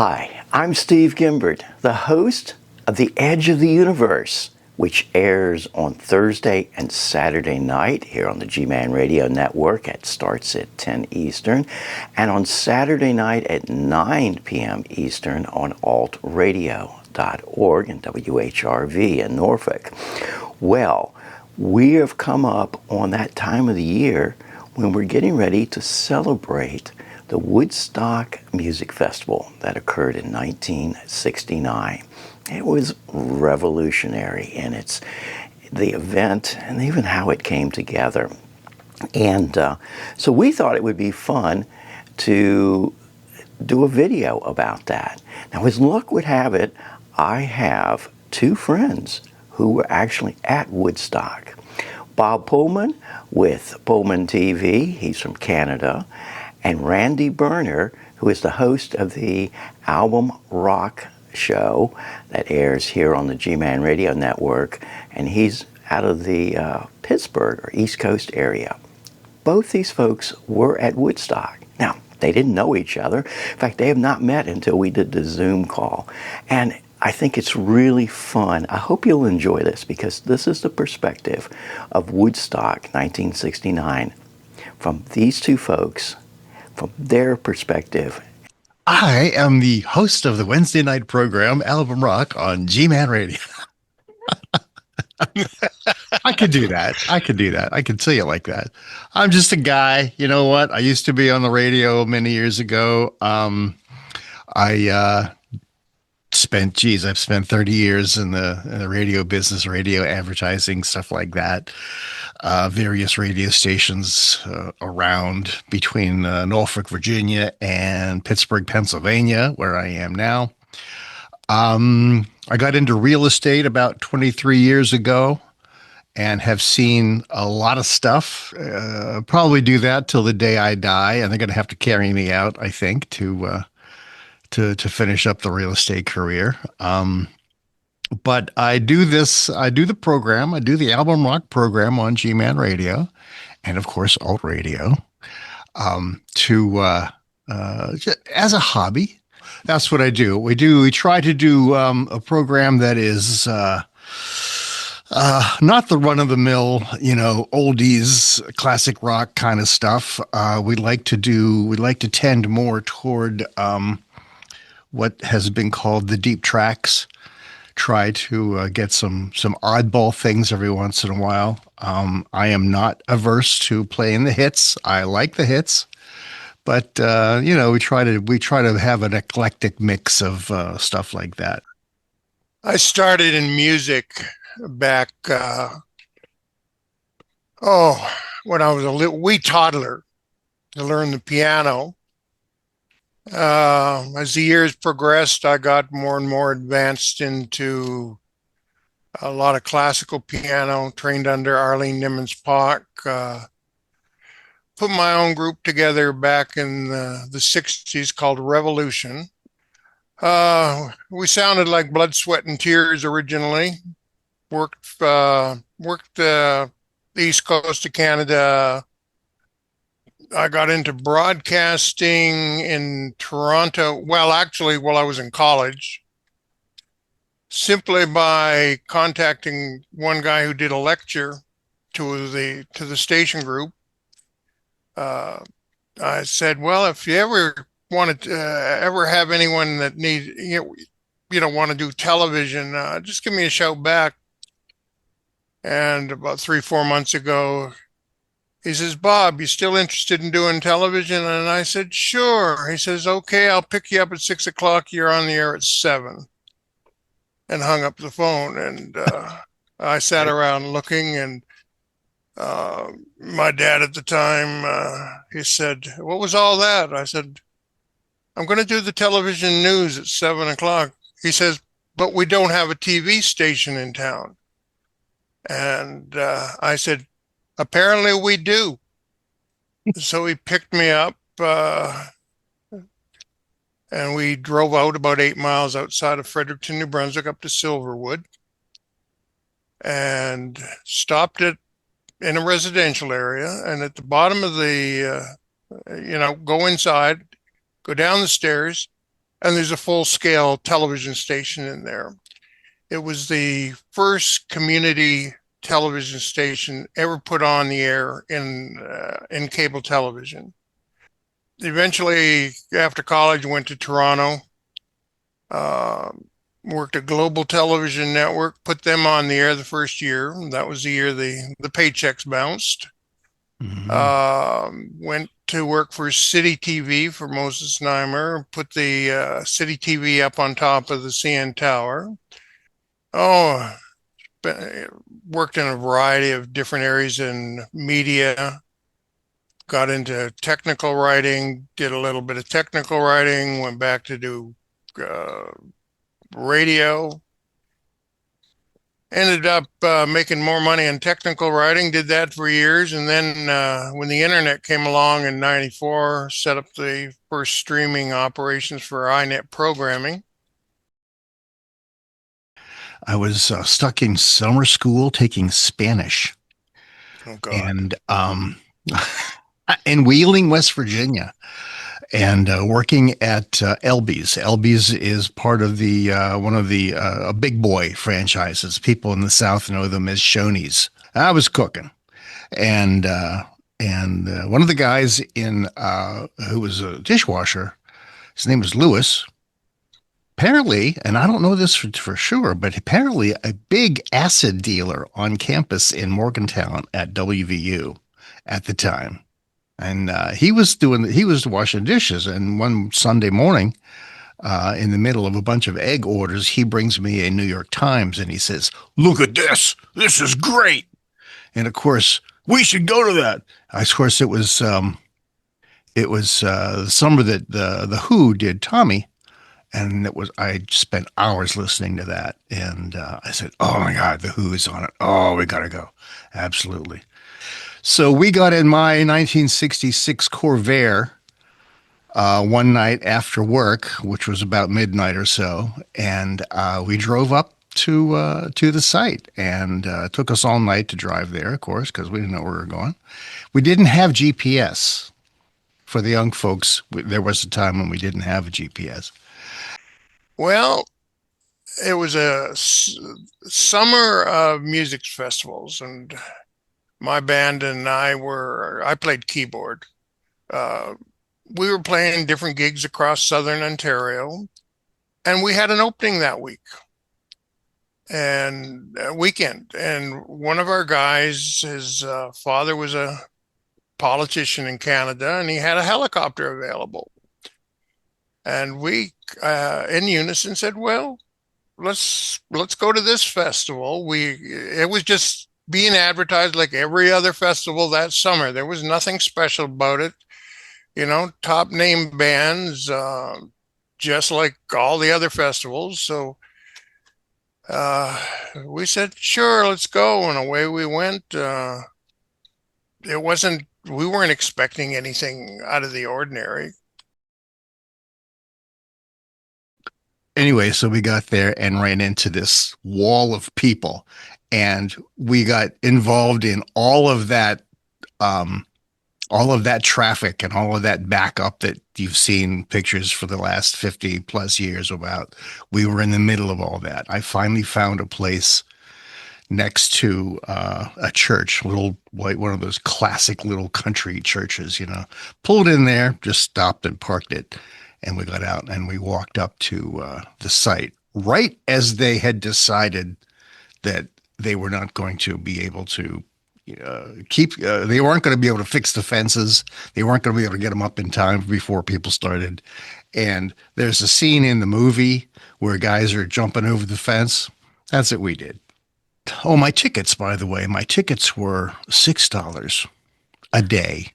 Hi, I'm Steve Gimbert, the host of The Edge of the Universe, which airs on Thursday and Saturday night here on the G-Man Radio Network. It starts at 10 Eastern, and on Saturday night at 9 p.m. Eastern on altradio.org and WHRV in Norfolk. Well, we have come up on that time of the year when we're getting ready to celebrate the Woodstock Music Festival that occurred in 1969. It was revolutionary in the event and even how it came together. And so we thought it would be fun to do a video about that. Now, as luck would have it, I have two friends who were actually at Woodstock. Bob Pullman with Pullman TV, he's from Canada, and Randy Berner, who is the host of the Album Rock show that airs here on the G-Man Radio Network, and he's out of the Pittsburgh or East Coast area. Both these folks were at Woodstock. Now, they didn't know each other. In fact, they have not met until we did the Zoom call. And I think it's really fun. I hope you'll enjoy this because this is the perspective of Woodstock 1969 from these two folks, from their perspective. I am the host of the Wednesday night program, Album Rock, on G-Man Radio. I could do that. I could say it like that. I'm just a guy. You know what? I used to be on the radio many years ago. I've spent 30 years in the radio business, radio advertising, stuff like that. Various radio stations around between Norfolk, Virginia, and Pittsburgh, Pennsylvania, where I am now. I got into real estate about 23 years ago and have seen a lot of stuff. Probably do that till the day I die, and they're going to have to carry me out, I think, to finish up the real estate career. But I do the program, I do the Album Rock program on G-Man Radio and, of course, Alt Radio as a hobby. That's what I do. We try to do a program that is not the run-of-the-mill, oldies, classic rock kind of stuff. We like to tend more toward what has been called the deep tracks. Try to get some oddball things every once in a while. I am not averse to playing the hits. I like the hits, but we try to have an eclectic mix of stuff like that. I started in music back when I was a little wee toddler to learn the piano. As the years progressed, I got more and more advanced into a lot of classical piano, trained under Arlene Nimmons-Pock, put my own group together back in the 60s called Revolution. We sounded like Blood, Sweat, and Tears originally. Worked the East Coast of Canada. I got into broadcasting in Toronto. Well, actually, while I was in college, simply by contacting one guy who did a lecture to the station group. I said, well, if you ever want to ever have anyone that want to do television, just give me a shout back. And about 3-4 months ago, he says, Bob, you still interested in doing television? And I said, sure. He says, okay, I'll pick you up at 6 o'clock. You're on the air at 7. And hung up the phone. And I sat around looking, and my dad at the time, he said, what was all that? I said, I'm going to do the television news at 7 o'clock. He says, but we don't have a TV station in town. And I said, apparently we do. So he picked me up and we drove out about 8 miles outside of Fredericton, New Brunswick, up to Silverwood, and stopped in a residential area. And at the bottom of the, go inside, go down the stairs, and there's a full-scale television station in there. It was the first community television station ever put on the air in cable television. Eventually, after college, went to Toronto, uh, worked at Global Television Network, put them on the air the first year. That was the year the paychecks bounced. Went to work for City TV for Moses Neimer, put the City TV up on top of the CN Tower. Oh, worked in a variety of different areas in media, got into technical writing, did a little bit of technical writing, went back to do radio, ended up making more money in technical writing, did that for years. And then when the internet came along in 94, set up the first streaming operations for iNet programming. I was stuck in summer school taking Spanish. Oh, God. And in Wheeling, West Virginia, and working at Elby's. Elby's is part of the one of the big boy franchises. People in the South know them as Shoney's. I was cooking, and one of the guys in who was a dishwasher, his name was Lewis. Apparently, and I don't know this for sure, but apparently a big acid dealer on campus in Morgantown at WVU at the time. And he was washing dishes. And one Sunday morning, in the middle of a bunch of egg orders, he brings me a New York Times and he says, "Look at this. This is great." And of course, we should go to that. Of course, it was the summer that the Who did Tommy. And I spent hours listening to that. And I said, "Oh my God, the Who is on it. Oh, we got to go." Absolutely. So we got in my 1966 Corvair one night after work, which was about midnight or so, and we drove up to the site. And it took us all night to drive there, of course, because we didn't know where we were going. We didn't have GPS. For the young folks, there was a time when we didn't have a GPS. Well, it was a summer of music festivals, and my band and I played keyboard. We were playing different gigs across Southern Ontario, and we had an opening that week and weekend. And one of our guys, his father was a politician in Canada, and he had a helicopter available. And we, in unison, said, "Well, let's go to this festival." It was just being advertised like every other festival that summer. There was nothing special about it. You know, top name bands, just like all the other festivals. So we said, "Sure, let's go." And away we went. We weren't expecting anything out of the ordinary. Anyway, so we got there and ran into this wall of people, and we got involved in all of that traffic and all of that backup that you've seen pictures for the last 50 plus years about. We were in the middle of all that. I finally found a place next to a church, one of those classic little country churches, pulled in there, just stopped and parked it. And we got out and we walked up to the site right as they had decided that they were not going to be able to they weren't going to be able to fix the fences. They weren't going to be able to get them up in time before people started. And there's a scene in the movie where guys are jumping over the fence. That's what we did. Oh, my tickets, by the way, were $6 a day.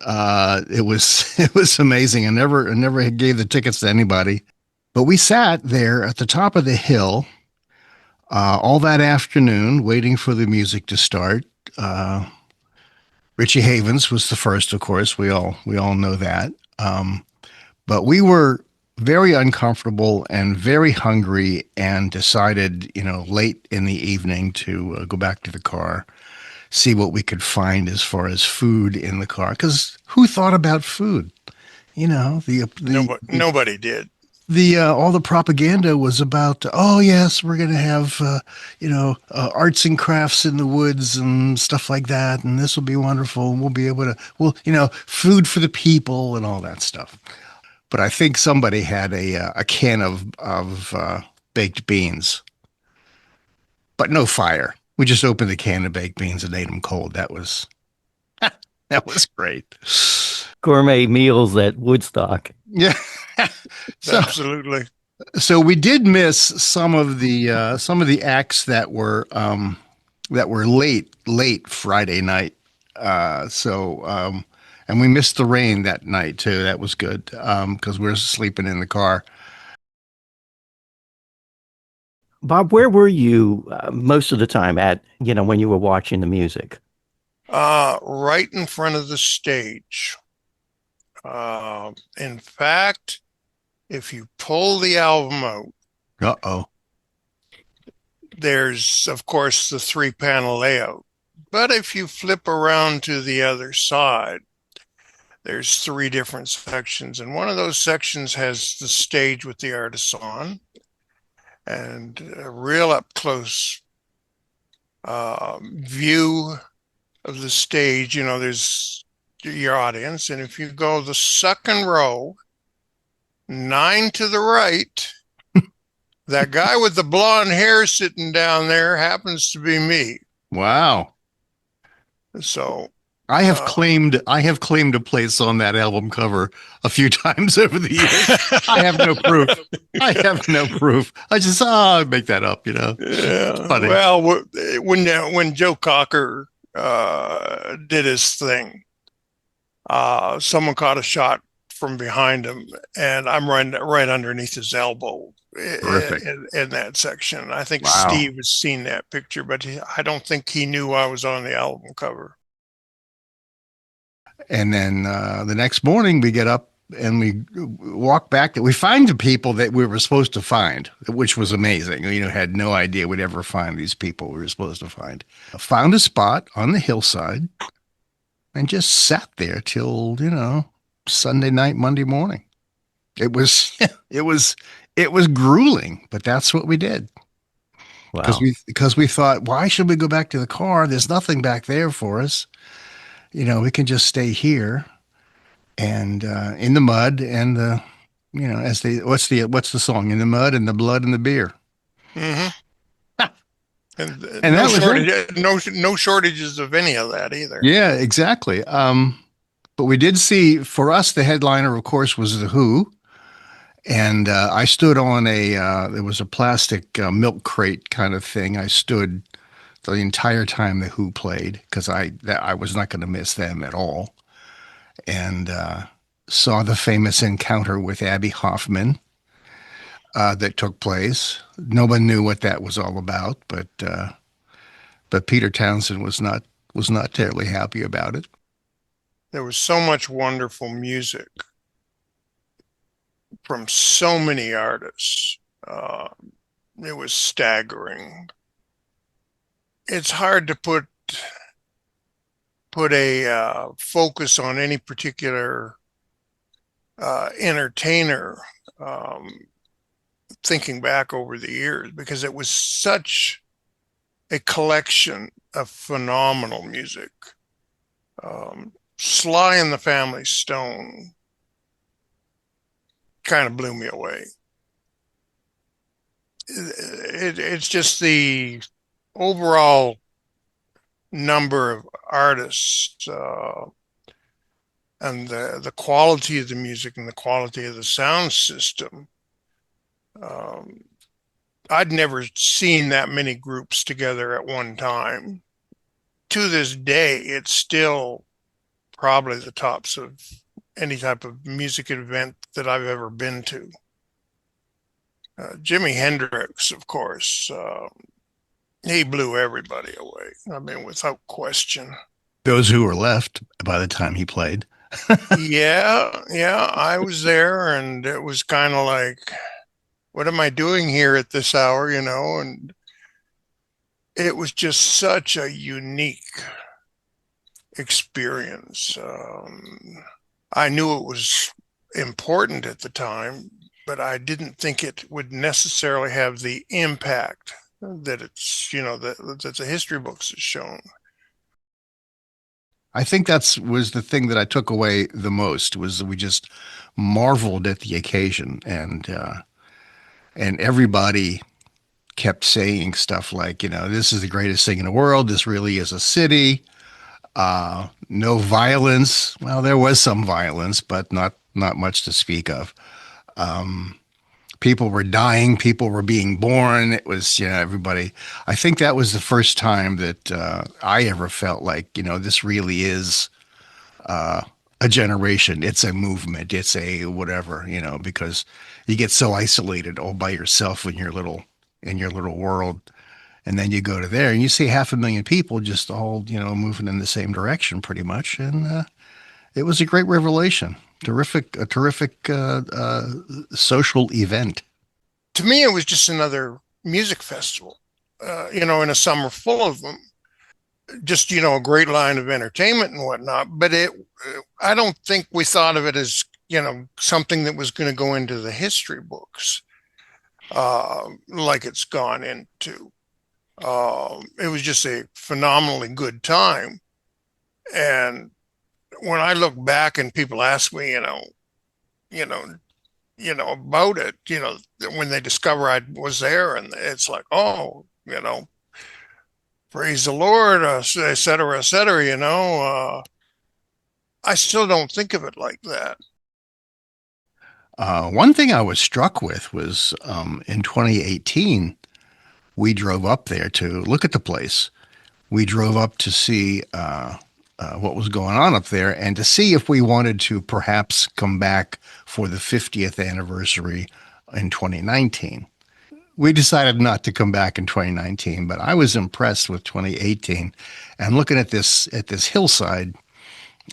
It was amazing. I never gave the tickets to anybody, but we sat there at the top of the hill all that afternoon waiting for the music to start. Richie Havens was the first, of course. We all know that. But we were very uncomfortable and very hungry, and decided, late in the evening to go back to the car, see what we could find as far as food in the car. Because who thought about food? Nobody did. the all the propaganda was about, oh yes, we're going to have arts and crafts in the woods and stuff like that, and this will be wonderful, and we'll be able to, well, food for the people and all that stuff. But I think somebody had a can of baked beans, but no fire. We just opened the can of baked beans and ate them cold. That was great. Gourmet meals at Woodstock. Yeah. so Absolutely. so we did miss some of the acts that were late Friday night. And we missed the rain that night too. That was good because we were sleeping in the car. Bob, where were you most of the time when you were watching the music? Right in front of the stage. In fact, if you pull the album out, Uh-oh. there's, of course, the 3-panel layout. But if you flip around to the other side, there's 3 different sections. And one of those sections has the stage with the artists on and a real up close view of the stage. There's your audience. And if you go the second row, 9 to the right, that guy with the blonde hair sitting down there happens to be me. Wow. So I have claimed a place on that album cover a few times over the years. I have no proof. I just make that up, yeah. It's funny. Well, when Joe Cocker did his thing, someone caught a shot from behind him, and I'm right underneath his elbow in that section. I think Steve has seen that picture, but I don't think he knew I was on the album cover. And then the next morning we get up and we walk back. We find the people that we were supposed to find, which was amazing. Had no idea we'd ever find these people we were supposed to find. Found a spot on the hillside and just sat there till, Sunday night, Monday morning. It was grueling, but that's what we did. Wow. Because we thought, why should we go back to the car? There's nothing back there for us. We can just stay here and in the mud and what's the song? In the mud and the blood and the beer. Mm-hmm. And that was right. No shortages of any of that either. Yeah, exactly. But we did see, for us, the headliner, of course, was The Who. And I stood on there was a plastic milk crate kind of thing. I stood the entire time The Who played because I was not going to miss them at all. And saw the famous encounter with Abby Hoffman that took place. No one knew what that was all about, but Peter Townsend was not terribly happy about it. There was so much wonderful music from so many artists. It was staggering. It's hard to put a focus on any particular entertainer, thinking back over the years, because it was such a collection of phenomenal music. Sly and the Family Stone kind of blew me away. It's just the overall number of artists and the quality of the music and the quality of the sound system. I'd never seen that many groups together at one time. To this day, it's still probably the tops of any type of music event that I've ever been to. Jimi Hendrix, of course, he blew everybody away. I mean, without question. Those who were left by the time he played. Yeah, I was there, and it was kind of like, what am I doing here at this hour, And it was just such a unique experience. I knew it was important at the time, but I didn't think it would necessarily have the impact that that the history books has shown. I think was the thing that I took away the most was we just marveled at the occasion, and everybody kept saying stuff like, this is the greatest thing in the world. This really is a city. No violence. Well, there was some violence, but not much to speak of. People were dying. People were being born. It was, everybody. I think that was the first time that I ever felt like, this really is a generation. It's a movement. It's a whatever, because you get so isolated all by yourself in your little world. And then you go to there and you see 500,000 people just all, moving in the same direction pretty much. And it was a great revelation. A terrific social event. To me, it was just another music festival, in a summer full of them. Just, a great line of entertainment and whatnot. But I don't think we thought of it as, something that was going to go into the history books like it's gone into. It was just a phenomenally good time. And when I look back and people ask me, about it, when they discover I was there, and it's like, oh, praise the Lord, et cetera, et cetera, I still don't think of it like that. One thing I was struck with was in 2018, we drove up there to look at the place. We drove up to see what was going on up there and to see if we wanted to perhaps come back for the 50th anniversary in 2019. We decided not to come back in 2019, but I was impressed with 2018 and looking at this hillside,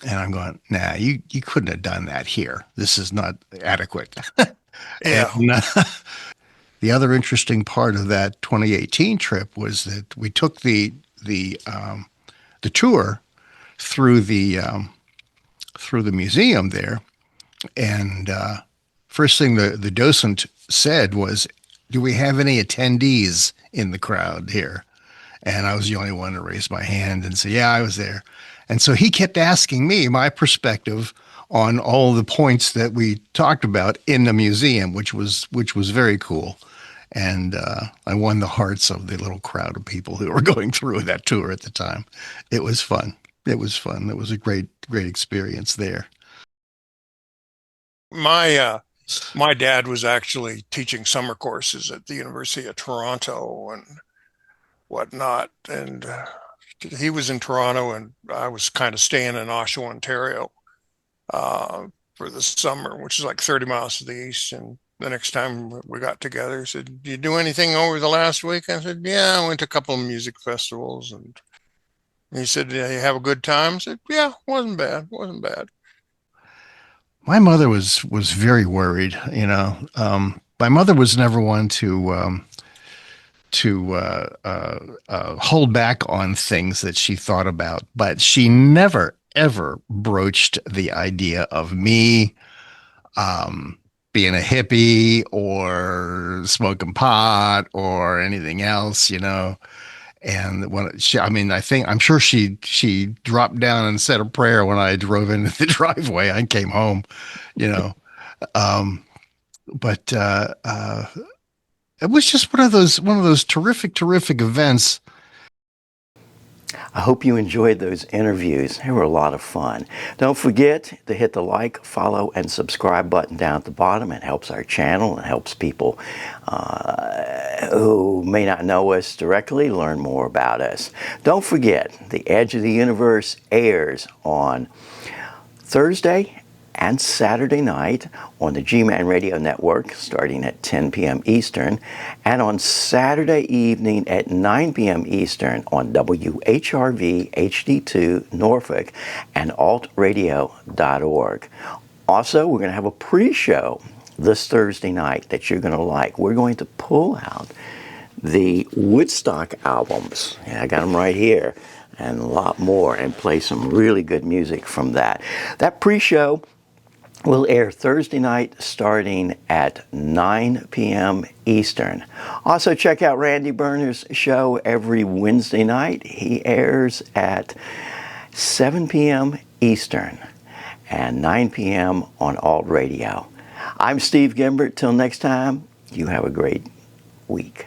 and I'm going, nah, you couldn't have done that here. This is not adequate. Yeah. And, the other interesting part of that 2018 trip was that we took the tour through the museum there, and first thing the docent said was, "Do we have any attendees in the crowd here?" And I was the only one to raise my hand and say, "Yeah, I was there." And so he kept asking me my perspective on all the points that we talked about in the museum, which was very cool. And I won the hearts of the little crowd of people who were going through that tour at the time. It was fun. It was fun. It was a great experience there. My dad was actually teaching summer courses at the University of Toronto and whatnot, and he was in Toronto, and I was kind of staying in Oshawa, Ontario, for the summer, which is like 30 miles to the east. And the next time we got together, he said, "Did you do anything over the last week?" I said, "Yeah, I went to a couple of music festivals." And he said, "Yeah, you have a good time?" I said, "Yeah, wasn't bad. Wasn't bad." My mother was very worried. My mother was never one to hold back on things that she thought about, but she never ever broached the idea of me being a hippie or smoking pot or anything else, And when I'm sure she dropped down and said a prayer when I drove into the driveway. I came home, you know. But it was just one of those terrific events. I hope you enjoyed those interviews. They were a lot of fun. Don't forget to hit the like, follow, and subscribe button down at the bottom. It helps our channel and helps people who may not know us directly learn more about us. Don't forget, The Edge of the Universe airs on Thursday and Saturday night on the G-Man Radio Network starting at 10 p.m. Eastern, and on Saturday evening at 9 p.m. Eastern on WHRV HD2 Norfolk and altradio.org. Also, we're going to have a pre-show this Thursday night that you're going to like. We're going to pull out the Woodstock albums. Yeah, I got them right here, and a lot more, and play some really good music from that. That pre-show will air Thursday night starting at 9 p.m. Eastern. Also, check out Randy Berner's show every Wednesday night. He airs at 7 p.m. Eastern and 9 p.m. on Alt Radio. I'm Steve Gimbert. Till next time, you have a great week.